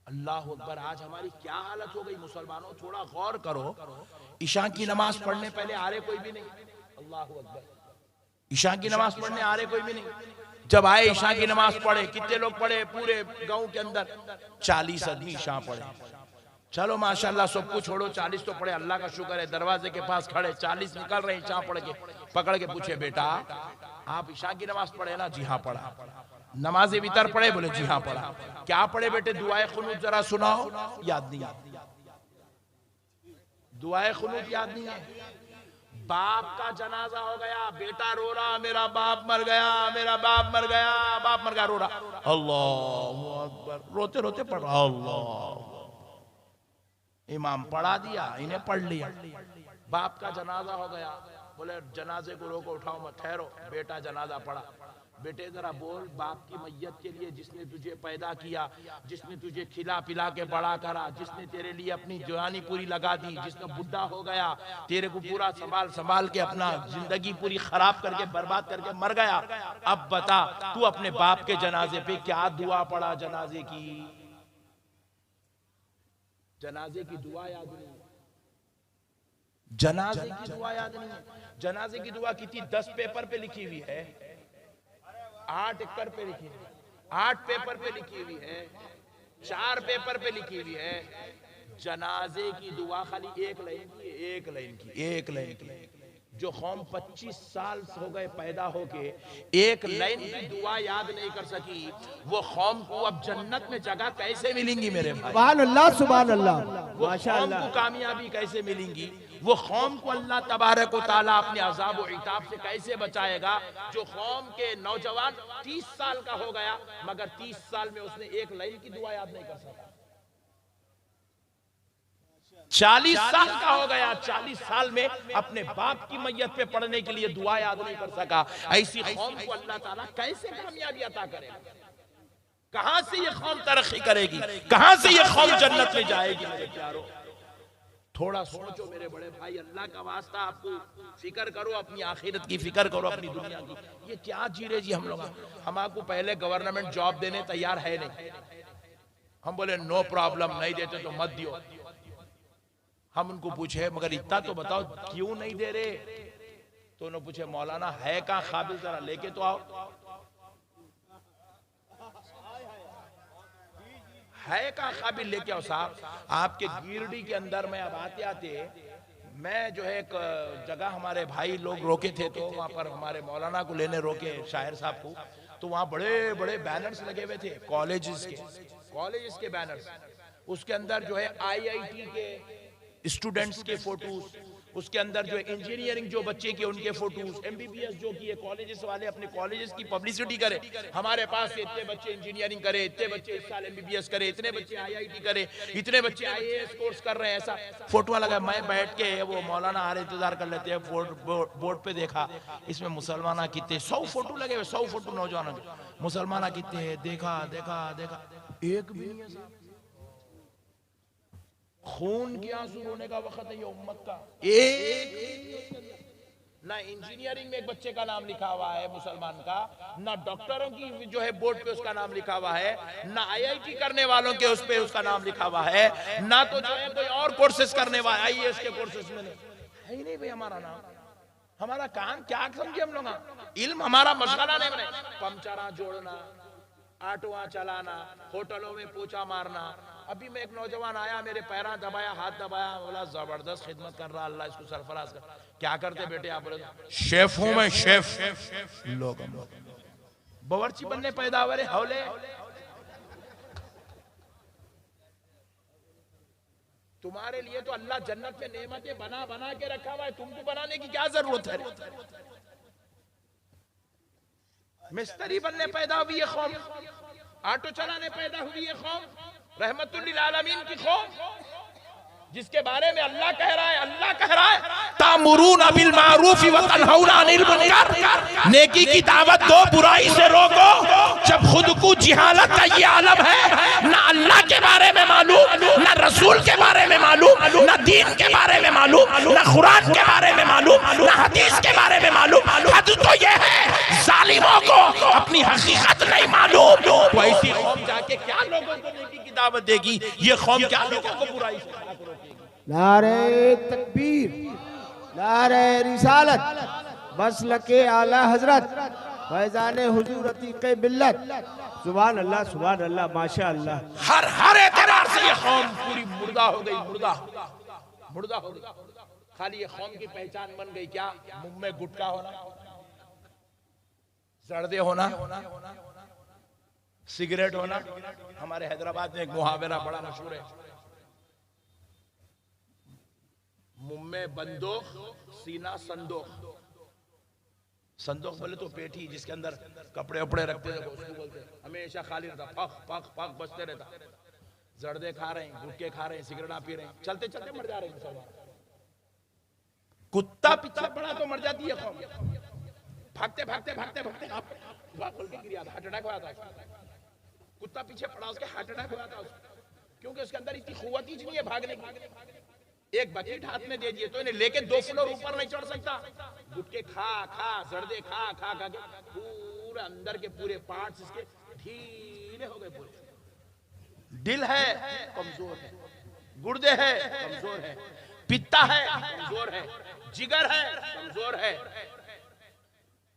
अल्लाह अकबर, आज हमारी क्या हालत हो गई मुसलमानों, थोड़ा गौर करो। ईशा की नमाज पढ़ने पहले आ रहे कोई भी नहीं, अल्लाह अकबर, ईशा की नमाज पढ़ने आ रहे कोई भी नहीं। जब आए ईशा की नमाज पढ़े, कितने लोग पढ़े? पूरे गांव के अंदर 40 आदमी ईशा पढ़े। चलो माशाल्लाह, सबको छोड़ो, 40 तो पढ़े, अल्लाह का शुक्र है। दरवाजे के पास खड़े 40 निकल रहे ईशा पढ़ के, पकड़ के पूछे, बेटा आप ईशा की नमाज पढ़े ना? जी हाँ पढ़ा। नमाज वितर पढ़े? बोले जी हाँ पढ़ा। क्या पढ़े बेटे? दुआए खुनूत जरा सुनाओ। याद नहीं, दुआए खुनूत याद नहीं है। बाप का जनाजा हो गया, बेटा रो रहा, मेरा बाप मर गया, मेरा बाप मर गया, बाप मर गया, रो रहा, अल्लाह अकबर, रोते रोते पढ़ रहा, अल्लाह। इमाम पढ़ा दिया, इन्हें पढ़ लिया। बाप का जनाजा हो गया, बोले जनाजे को रोको, उठाओ मत, ठहरो। बेटा जनाजा पढ़ा। बेटे जरा बोल, बाप की मैयत के लिए, जिसने तुझे पैदा किया, जिसने तुझे खिला पिला के बड़ा करा, जिसने तेरे लिए अपनी जवानी पूरी लगा दी, जिसने बुढ़ा हो गया, तेरे को पूरा संभाल संभाल के अपना जिंदगी पूरी खराब करके बर्बाद करके मर गया, अब बता तू अपने बाप के जनाजे पे क्या दुआ पढ़ा? जनाजे की दुआ याद नहीं, जनाजे की दुआ याद नहीं है। जनाजे की दुआ कितनी 10 पेपर पे लिखी हुई है, 8 एकड़ पे लिखी है, 8 पेपर पे लिखी हुई है, 4 पेपर पे लिखी हुई है। जनाजे की दुआ खाली एक लाइन की। जो कौम 25 साल हो गए पैदा होके एक लाइन की दुआ याद नहीं कर सकी, वो कौम को अब जन्नत में जगह कैसे मिलेंगी मेरे भाई? सुभान अल्लाह, सुभान अल्लाह, वो कौम को कामयाबी कैसे मिलेंगी? वो कौम को अल्लाह तबारक व तआला अपने अज़ाब व इताब से कैसे बचाएगा? जो कौम के नौजवान 30 साल का हो गया मगर 30 साल में उसने एक लाइन की दुआ याद नहीं कर सका। 40 साल का हो गया, 40 साल में अपने बाप की मैयत पे पढ़ने के लिए दुआ याद नहीं कर सका। ऐसी कौम को अल्लाह ताला कैसे कामयाबी अता करेगा? कहां से ये कौम तरक्की करेगी? कहां से ये कौम जन्नत में जाएगी? मेरे प्यारो, थोड़ा सोचो मेरे बड़े भाई, अल्लाह का वास्ता आपको फिक्र करो, अपनी आखिरत की फिक्र करो, अपनी दुनिया की। ये क्या जी रहे जी हम लोग? हम आपको पहले गवर्नमेंट जॉब देने तैयार है नहीं। हम बोले नो प्रॉब्लम, नहीं देते तो मत दियो। हम उनको पूछे मगर इतना तो बताओ क्यों नहीं दे रहे? तो उन्होंने पूछे मौलाना है कहाँ काबिल, जरा लेके तो आओ। है कहाँ काबिल, लेके आओ साहब। आपके गिरडी के अंदर में अब आते आते मैं जो है एक जगह हमारे भाई लोग रोके थे, तो वहां पर हमारे मौलाना को लेने रोके, शायर साहब को। तो वहां बड़े बड़े बैनर्स लगे हुए थे कॉलेजेस के बैनर्स। उसके अंदर जो है IIT के स्टूडेंट्स के फोटोज, उसके अंदर जो इंजीनियरिंग जो बच्चे के उनके फोटोज, MBBS जो किए, कॉलेजेस वाले अपने कॉलेजेस की पब्लिसिटी करे, हमारे पास इतने बच्चे इंजीनियरिंग करे, इतने बच्चे इस साल MBBS करे, इतने बच्चे IIT करे, इतने बच्चे IAS कोर्स कर रहे हैं, ऐसा फोटो लगा। मैं बैठ के वो मौलाना आ रहे इंतजार कर लेते हैं, बोर्ड पे देखा इसमें मुसलमान कितने, 100 फोटो लगे हुए, 100 फोटो नौजवानों के, मुसलमान कितने हैं? देखा देखा देखा, एक भी नहीं है। खून के आंसू रोने का वक्त है ये उम्मत का। एक ना इंजीनियरिंग में एक बच्चे का नाम लिखा हुआ है मुसलमान का, ना डॉक्टरों की जो है बोर्ड पे उसका नाम लिखा हुआ है, ना IIT करने वालों के उस पे उसका नाम लिखा हुआ है, ना तो जो है कोई और कोर्सेज करने वाला IAS के कोर्सेज में है ही नहीं भाई हमारा नाम। हमारा काम क्या समझे हम लोग? इल्म हमारा मशगला नहीं बने। पंचरा जोड़ना, ऑटोआ चलाना, होटलों में पोछा मारना। अभी मैं एक नौजवान आया, मेरे पैरा दबाया, हाथ दबाया, बोला जबरदस्त खिदमत कर रहा, अल्लाह इसको सरफराज कर। क्या करते बेटे आप? बोले शेफ हूं मैं, शेफ। लोग बावर्ची बनने पैदा हुए हौले। तुम्हारे लिए तो अल्लाह जन्नत में नेमतें बना बना के रखा हुआ है, तुमको बनाने की क्या जरूरत है? मिस्त्री बनने पैदा हुई है कौम, ऑटो चलाने पैदा हुई है कौम, रहमतुल लिल आलमीन की कौम, जिसके बारे में अल्लाह कह रहा है तामुरून बिल मारूफ व तनहौना अनिल मुनकर, नेकी की दावत दो, बुराई से रोको। जब खुद को जिहालत का ये आलम है, ना अल्लाह के बारे में मालूम, ना रसूल के बारे में मालूम, ना दीन के बारे में मालूम, ना कुरान के बारे में मालूम, ना हदीस के बारे में मालूम। हद तो ये है जालिमों को अपनी हकीकत नहीं मालूम। तो ऐसी कौम जाके क्या लोगों को नेकी की दावत देगी? ये कौम क्या लोगों को बुराई से रोकेगी? नारे तकबीर, नारे रिसालत, मसलके आला हजरत, फैजान हुजूर अतीक़े मिल्लत। सुभान अल्लाह, सुभान अल्लाह, माशाअल्लाह। हर एतबार से ये कौम पूरी मुर्दा हो गई, मुर्दा हो गई। खाली ये कौम की पहचान बन गई क्या? मुंह में गुटखा होना, जर्दे होना, सिगरेट होना। हमारे हैदराबाद में एक मुहावरा बड़ा मशहूर है, मुंह में बंदूक, सीना संदूक। संदूक बोले तो पेटी जिसके अंदर कपड़े उपड़े रखते थे, उसको बोलते। हमेशा खाली रहता, पक पक पक बजते रहता। जर्दे खा रहे हैं, गुटके खा रहे हैं, सिगरेट पी रहे हैं, चलते चलते मर जा रहे हैं मुसलमान। कुत्ता पीछे पड़ा तो मर जाती है कौम। भागते भागते भागते भागते आप बोल के गिरा था, हार्ट अटैक हुआ था। कुत्ता पीछे पड़ा, उसके हार्ट अटैक हुआ था क्योंकि उसके अंदर इतनी कुव्वत ही नहीं है भागने की। एक बकेट हाथ में दे दिए तो इन्हें लेके 2 फ्लोर ऊपर नहीं चढ़ सकता। गुटके खा खा, जर्दे खा खा खा के पूरे अंदर के पूरे पार्ट्स इसके ढीले हो गए पूरे। दिल है कमजोर है, गुर्दे है कमजोर है, पित्ता है कमजोर है, जिगर है कमजोर है,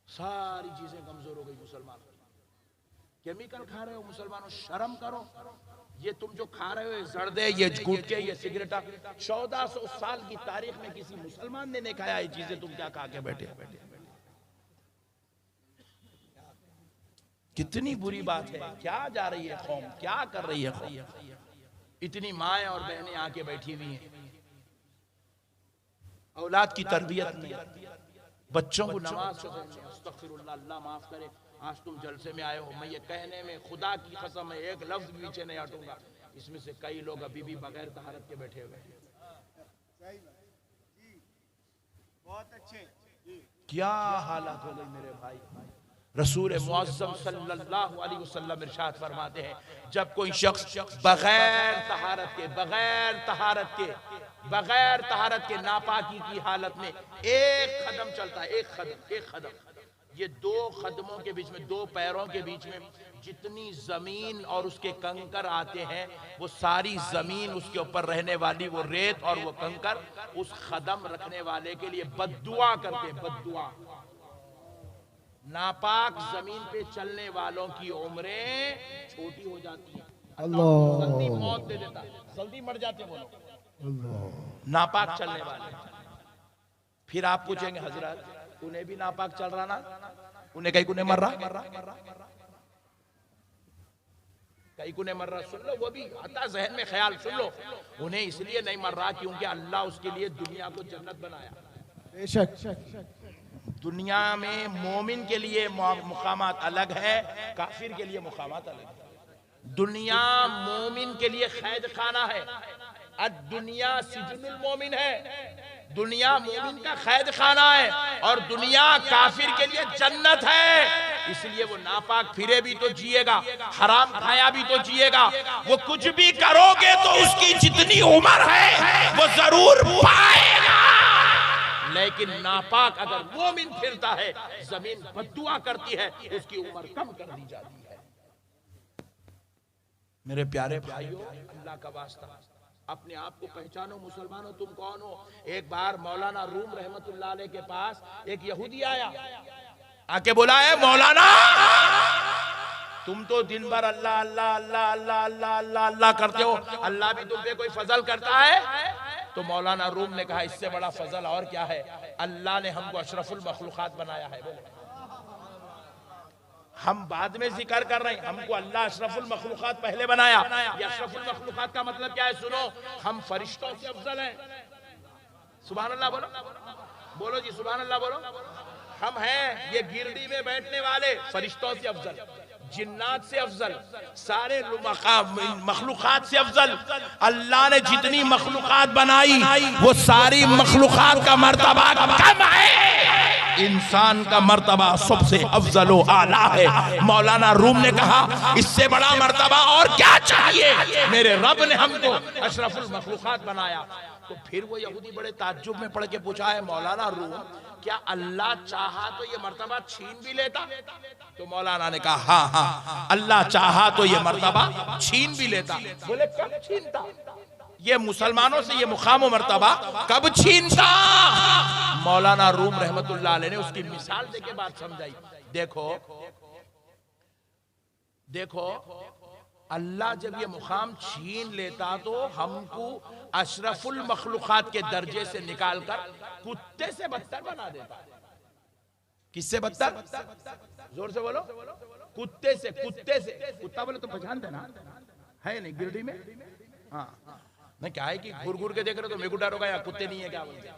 सारी चीजें कमजोर हो गई मुसलमान। केमिकल खा रहे हो मुसलमानों, शर्म करो। ये तुम जो खा रहे हो, ये जर्दे, ये गुटके, ये सिगरेट, 1400 साल की तारीख में किसी मुसलमान ने नहीं खाया ये चीजें, तुम क्या खा के बैठे। कितनी बुरी बात है। क्या जा रही है कौम, क्या कर रही है कौम। इतनी माएं और बहनें आके बैठी हुई हैं, औलाद की तरबियत नहीं, बच्चों को नमाज पढ़ाने। अस्तगफिरुल्लाह, अल्लाह माफ करे, आज तुम जलसे में आए हो, मैं ये कहने में खुदा की कसम है एक लफ्ज भी पीछे नहीं हटूंगा, इसमें से कई लोग अभी भी बगैर तहारत के बैठे हुए हैं। बहुत अच्छे। क्या हालत हो गई मेरे भाई। रसूल मुअज़्ज़म सल्लल्लाहु अलैहि वसल्लम इरशाद फरमाते हैं, जब कोई शख्स बगैर तहारत के नापाकी की हालत में एक कदम चलता है, एक कदम, ये 2 कदमों के बीच में, 2 पैरों के बीच में जितनी जमीन और उसके कंकर आते हैं, वो सारी जमीन, उसके ऊपर रहने वाली वो रेत और वो कंकर उस कदम रखने वाले के लिए बद्दुआ करते हैं, बद्दुआ। नापाक जमीन पे चलने वालों की उम्रें छोटी हो जाती हैं, अल्लाह जल्दी मौत दे देता, जल्दी मर जाते वो लोग नापाक चलने वाले। फिर आप पूछेंगे हजरत उन्हें भी नापाक चल रहा ना, उन्हें कहीं कुने मर रहा, कहीं कुने मर रहा, सुन लो, वो भी आता जहन में ख्याल, सुन लो, उन्हें इसलिए नहीं मर रहा क्योंकि अल्लाह उसके लिए दुनिया को जन्नत बनाया। बेशक दुनिया में मोमिन के लिए मुकामात अलग है, काफिर के लिए मुकामात अलग है। दुनिया मोमिन के लिए कैद खाना है, दुनिया सिजनुल मोमिन है, दुनिया मोमिन का कैद खाना है और दुनिया काफिर के लिए जन्नत है। इसलिए वो नापाक फिरे भी तो जिएगा, हराम खाया भी तो जिएगा, वो कुछ भी करोगे तो उसकी जितनी उम्र है वो जरूर पाएगा। लेकिन नापाक अगर मोमिन फिरता है, जमीन बद्दुआ करती है, उसकी उम्र कम कर दी जाती है। मेरे प्यारे भाइयों, अल्लाह का वास्ता, अपने आप को पहचानो मुसलमानों, तुम कौन हो। एक बार मौलाना रूम रहमतुल्लाह अलैह के पास एक यहूदी आया, आके बोला है मौलाना तुम तो दिन भर अल्लाह अल्लाह अल्लाह अल्लाह अल्लाह अल्लाह अल्लाह करते हो, अल्लाह भी तुम पे कोई फजल करता है? तो मौलाना रूम ने कहा इससे बड़ा फजल और क्या है, अल्लाह ने हमको अशरफुल मखलूकात बनाया है। बोले हम बाद में जिक्र कर रहे हैं, हमको अल्लाह अशरफुल मखलूकात पहले बनाया। ये अशरफुल मखलूकात का मतलब क्या है, सुनो, हम फरिश्तों से अफजल हैं। सुभान अल्लाह बोलो, बोलो जी सुभान अल्लाह बोलो। हम हैं ये गिरडी में बैठने वाले फरिश्तों से अफजल, जिन्नात से अफजल, सारे मखलूकात से अफजल। अल्लाह ने जितनी मखलूकात बनाई वो सारी मखलूकात का मर्तबा कम है, इंसान का मर्तबा सबसे अफजल व आला है। मौलाना रूम ने कहा इससे बड़ा मर्तबा और क्या चाहिए, मेरे रब ने हमको अशरफुल मखलूकात बनाया। तो फिर वो यहूदी बड़े ताज्जुब में पढ़ के पूछा है मौलाना रूम, क्या अल्लाह चाहा तो ये मर्तबा छीन भी लेता? तो मौलाना ने कहा हाँ हाँ, अल्लाह चाहा तो ये मर्तबा छीन भी लेता। बोले कब छीनता? ये मुसलमानों से ये मुकाम मर्तबा कब छीनता? मौलाना रूम रहमतुल्लाह अलैह ने उसकी मिसाल देके बात समझाई। देखो देखो, अल्लाह जब ये मुकाम छीन लेता तो हमको अशरफुल मखलूकात के दर्जे से निकालकर कुत्ते से बदतर बना देता। किससे बदतर? जोर से बोलो। कुत्ते से। कुत्ते से। कुत्ता बोले तो पहचानते ना, है नहीं गिरडी में? हाँ, नहीं क्या है कि घूर घूर के देख रहे तो मेरे को डर होगा, या कुत्ते नहीं है क्या बोलते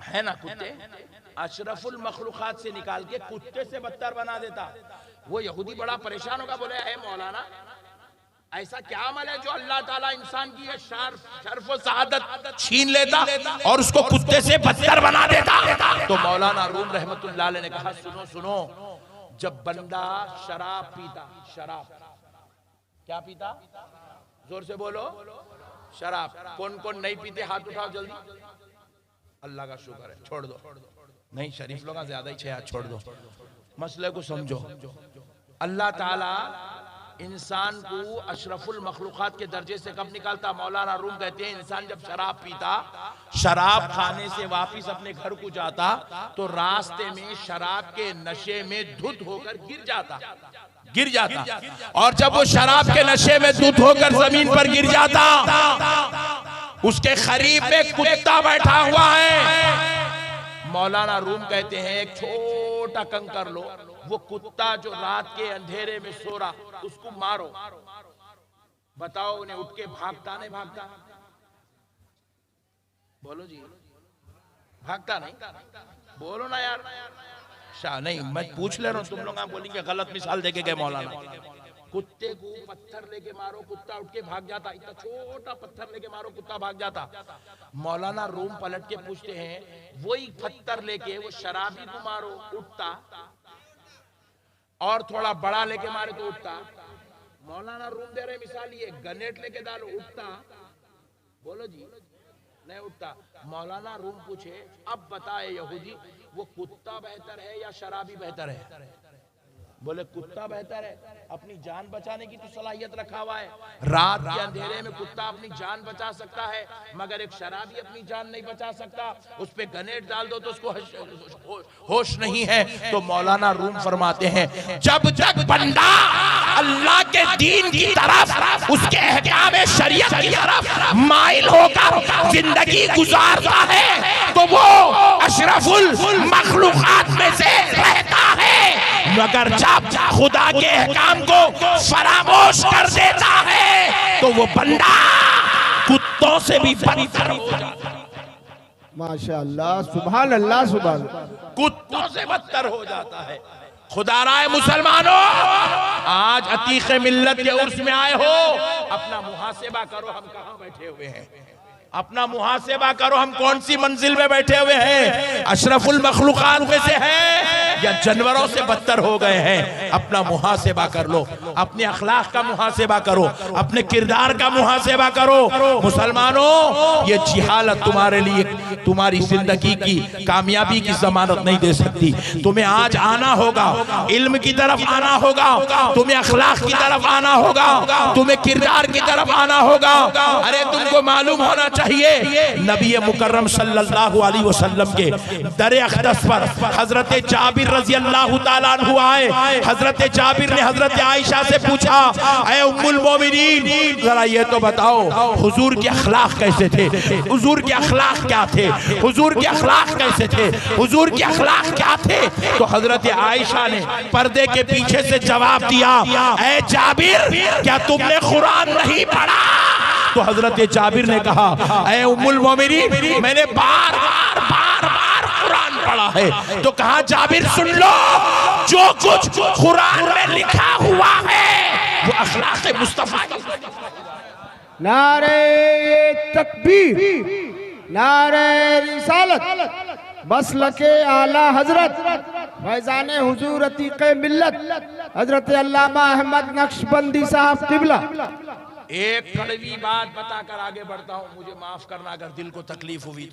है ना, कुत्ते। अशरफुल मखलूकात से निकाल के कुत्ते से बदतर बना देता। वो यहूदी बड़ा परेशान होगा, बोले है मौलाना ऐसा क्या अमल है जो अल्लाह ताला इंसान की ये शर्फ व सआदत छीन लेता और उसको कुत्ते से बदतर बना देता? तो मौलाना रूम रहमतुल्लाह अलैह ने कहा, सुनो सुनो, जब बंदा शराब पीता, शराब क्या पीता, जोर से बोलो, शराब। कौन कौन नहीं पीते हाथ उठाओ जल्दी। अल्लाह का शुक्र है, छोड़ दो। नहीं, शरीफ लोग ज्यादा ही छह, छोड़ दो। मसले को समझो। अल्लाह ताला इंसान को अशरफुल मखलूकात के दर्जे से कब निकालता? मौलाना रूम कहते हैं इंसान जब शराब पीता, शराब खाने से वापिस अपने घर को जाता तो रास्ते में शराब के नशे में धुत होकर गिर जाता। और जब वो शराब के नशे में धुत होकर जमीन पर गिर जाता, उसके करीब में कुत्ता बैठा हुआ है। मौलाना रूम कहते हैं एक छोटा कंकर लो, वो कुत्ता जो रात के अंधेरे में सो रहा, उसको मारो। बताओ उन्हें उठ के भागता नहीं भागता? बोलो जी, भागता नहीं? बोलो ना यार। शाह नहीं, मैं पूछ ले रहा हूं, तुम लोग आप बोलेंगे गलत मिसाल देके गए मौलाना। कुत्ते को पत्थर लेके मारो, कुत्ता उठ के भाग जाता। इतना छोटा पत्थर लेके मारो, कुत्ता भाग जाता। मौलाना रूम पलट के पूछते हैं, वही पत्थर लेके वो शराबी को मारो, उठता? और थोड़ा बड़ा लेके मारे तो उठता? मौलाना रूम दे रहे मिसाल, ये गनेट लेके डालो, उठता? बोलो जी, नहीं उठता। मौलाना रूम पूछे, अब बताए यहूदी, वो कुत्ता बेहतर है या शराबी बेहतर है? बोले कुत्ता बेहतर है। अपनी जान बचाने की तो सलाहियत रखा हुआ है। रात के अंधेरे में कुत्ता अपनी जान बचा सकता है, मगर एक शराबी अपनी जान नहीं बचा सकता। उस पे गनेट डाल दो तो उसको होश नहीं है। तो मौलाना रूम फरमाते हैं, जब तक बंदा अल्लाह के दीन की तरफ, उसके अहकाम शरीयत की तरफ माइल होकर जिंदगी गुजारता है तो वो अशरफुल मखलूकात में से रहता है। मगर जब खुदा के अहकाम को फरामोश कर देता है तो वो बंदा कुत्तों से भी बदतर हो जाता है। माशाअल्लाह, सुभान अल्लाह, सुभान। कुत्तों से बदतर हो जाता है। खुदा राय मुसलमानों, आज अतीक मिल्लत के उर्स में आए हो, अपना मुहासेबा करो, हम कहां बैठे हुए हैं। अपना मुहासेबा करो, हम कौन सी मंजिल में बैठे हुए हैं? अशरफुल मखलूकात में से है या जानवरों से बदतर हो गए हैं? अपना मुहासेबा कर लो, अपने अखलाक का मुहासेबा करो, अपने किरदार का मुहासेबा करो। मुसलमानों, ये जिहालत तुम्हारे लिए तुम्हारी जिंदगी की कामयाबी की जमानत नहीं दे सकती। तुम्हें आज आना होगा, इल्म की तरफ आना होगा, तुम्हें अखलाक की तरफ आना होगा, तुम्हें किरदार की तरफ आना होगा। अरे तुमको मालूम होना चाहिए, नबी मुकर्रम सल्लल्लाहु अलैहि वसल्लम के दर अक़दस पर हजरत जाबिर रज़ी अल्लाह ताला अन्हु आए। हजरत जाबिर ने हजरत आयशा से पूछा, ऐ उम्मुल मोमिनीन, जरा ये तो बताओ हुजूर के अखलाक कैसे थे? हुजूर के अखलाक क्या थे? हुजूर के अखलाक कैसे थे? हुजूर के अखलाक क्या थे? तो हजरत आयशा ने पर्दे के पीछे से जवाब दिया, ऐ जाबिर, क्या तुमने कुरान नहीं पढ़ा? तो हजरत जाबिर ने कहा, ऐ उम्मुल मोमिनीन, मैंने बार बार कुरान पढ़ा है। तो कहा, जाबिर सुन लो, जो कुछ कुरान में लिखा हुआ है वो अखलाक मुस्तफा। नारे तकबीर, नारे रिसालत, मसलके आला हजरत, फैजान हुजूर अतीक मिल्लत हजरत अल्लामा अहमद नक्शबंदी साहब किबला। एक कड़वी बात बताकर आगे बढ़ता हूं, मुझे माफ करना अगर दिल को तकलीफ हुई।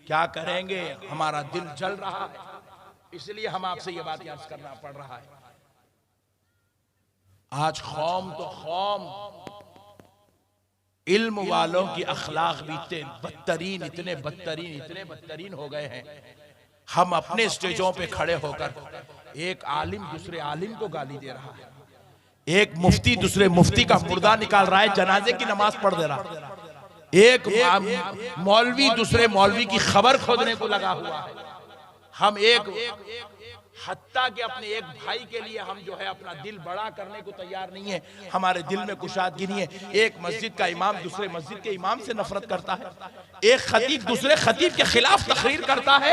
क्या करेंगे, हमारा दिल जल रहा है, इसलिए हम आपसे ये बात याद करना पड़ रहा है। आज कौम तो कौम, इल्म वालों की अखलाक भी बदतरीन, इतने बदतरीन हो गए हैं। हम अपने स्टेजों पे खड़े होकर एक आलिम दूसरे आलिम को गाली दे रहा है, एक मुफ्ती दूसरे मुफ्ती का मुर्दा निकाल रहा है, जनाजे की नमाज पढ़ दे रहा है, एक मौलवी दूसरे मौलवी की खबर खोदने को लगा हुआ है। हम एक हत्ता कि अपने एक भाई के लिए हम जो है अपना दिल बड़ा करने को तैयार नहीं है। हमारे दिल में कुशादगी नहीं है। एक मस्जिद का इमाम दूसरे मस्जिद के इमाम से नफरत करता है, एक खतीब दूसरे खतीब के खिलाफ तकरीर करता है,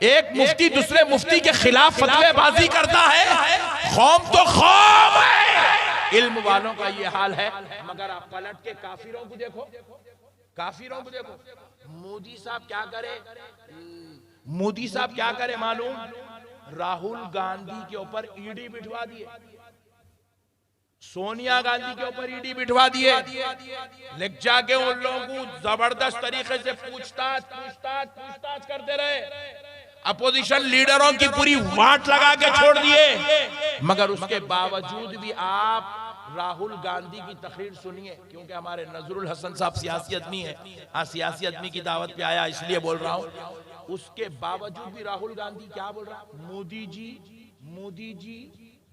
एक मुफ्ती दूसरे मुफ्ती के खिलाफ फतवेबाजी करता है। कौम तो कौम है, इल्म वालों का ये हाल है। मगर आप पलट के काफिरों को देखो, काफिरों को देखो। मोदी साहब क्या करे, मोदी साहब क्या करे मालूम? राहुल गांधी के ऊपर ईडी बिठवा दिए, सोनिया गांधी के ऊपर ईडी बिठवा दिए, लेकिन जाके उन लोगों को जबरदस्त तरीके से पूछताछ करते रहे, अपोजिशन लीडरों की पूरी वाट लगा के छोड़ दिए। मगर उसके बावजूद भी आप राहुल गांधी की तकरीर सुनिए, क्योंकि हमारे नजरुल हसन साहब सियासी आदमी है, हाँ सियासी आदमी की दावत पे आया इसलिए बोल रहा हूं। उसके बावजूद भी राहुल गांधी क्या बोल रहा? मोदी जी, मोदी जी,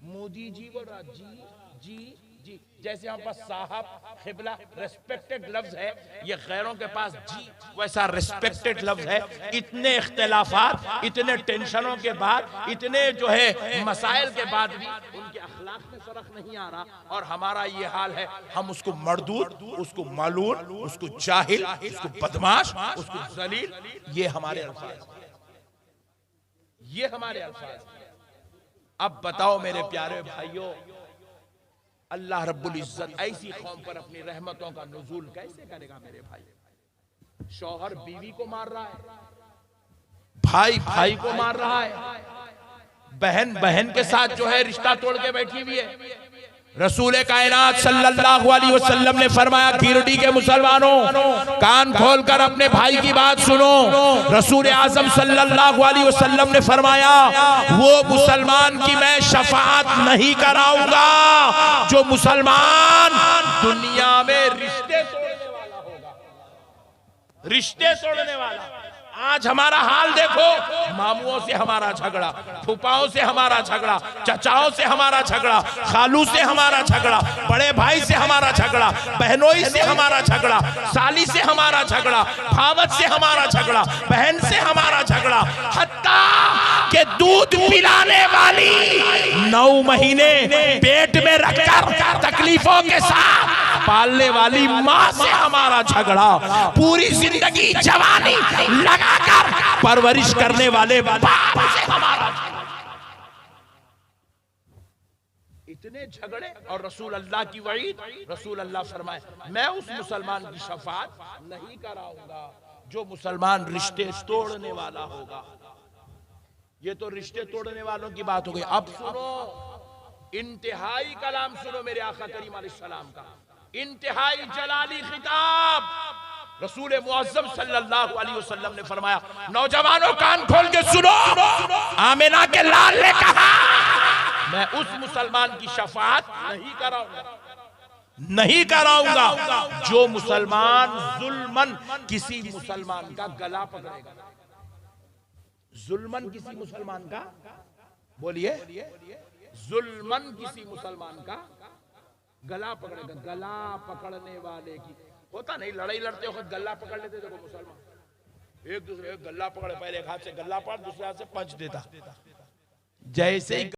मोदी जी बोल रहा, जी जी जी। जैसे हम पास साहब, खिबला रेस्पेक्टेड लफ्ज है, ये गैरों के पास जी वैसा रेस्पेक्टेड लफ्ज है। इतने इख्तिलाफात, इतने टेंशनों के बाद, इतने जो है मसाइल के बाद भी उनके अखलाक में फर्क नहीं आ रहा, और हमारा ये हाल है। हम उसको मर्दूद, उसको मालून, उसको जाहिल, उसको बदमाश, उसको जलील, ये हमारे अल्फाज, ये हमारे अल्फाज। अब बताओ मेरे प्यारे भाइयों, अल्लाह रब्बुल इज्जत ऐसी कौम पर अपनी रहमतों का नुज़ूल कैसे करेगा मेरे भाई? शौहर बीवी को मार रहा है, भाई भाई को मार रहा है, बहन बहन के साथ जो है रिश्ता तोड़ के बैठी हुई है। रसूल कायनात सल्लल्लाहु अलैहि वसल्लम ने फरमाया, गिरडी के मुसलमानों कान खोलकर अपने भाई की बात सुनो। रसूल आजम सल्लल्लाहु अलैहि वसल्लम ने फरमाया, वो मुसलमान की मैं शफाअत नहीं कराऊंगा जो मुसलमान दुनिया में रिश्ते तोड़ने वाला होगा, रिश्ते तोड़ने वाला। आज हमारा हाल देखो, मामुओं से हमारा झगड़ा, फूफाओं से हमारा झगड़ा, चचाओं से हमारा झगड़ा, खालू से हमारा झगड़ा, बड़े भाई से हमारा झगड़ा, बहनोई से हमारा झगड़ा, साली से हमारा झगड़ा, भावत से हमारा झगड़ा, बहन से हमारा झगड़ा, हत्ता के दूध पिलाने वाली 9 महीने पेट में रखकर तकलीफों के साथ पालने वाली माँ से हमारा झगड़ा, पूरी जिंदगी जवानी लगाकर परवरिश करने वाले बाप से हमारा झगड़ा। इतने झगड़े और रसूल अल्लाह की वईद, रसूल अल्लाह फरमाए, मैं उस मुसलमान की शफाअत नहीं कराऊंगा जो मुसलमान रिश्ते तोड़ने वाला होगा। ये तो रिश्ते तोड़ने वालों की बात हो गई। अब सुनो, इंतहाई कलाम सुनो मेरे आका करीम अलैहिस्सलाम का, इंतहाई जलाली खिताब। रसूल मुअज्जम सल्लल्लाहु अलैहि वसल्लम ने फरमाया, नौजवानों कान खोल के सुनो, आमिना के लाल ने कहा, मैं उस मुसलमान की शफाअत नहीं कराऊंगा, नहीं कराऊंगा जो मुसलमान जुल्मन किसी मुसलमान का गला पकड़ेगा। जुल्मन किसी मुसलमान का, बोलिए, जुल्मन किसी मुसलमान का गला पकड़ेगा। गला पकड़ने वाले की होता नहीं, लड़ाई लड़ते वक्त गला पकड़ लेते, देखो मुसलमान एक दूसरे का गला पकड़े, पहले एक हाथ से गला पकड़, दूसरे हाथ से पंच देता, जैसे ही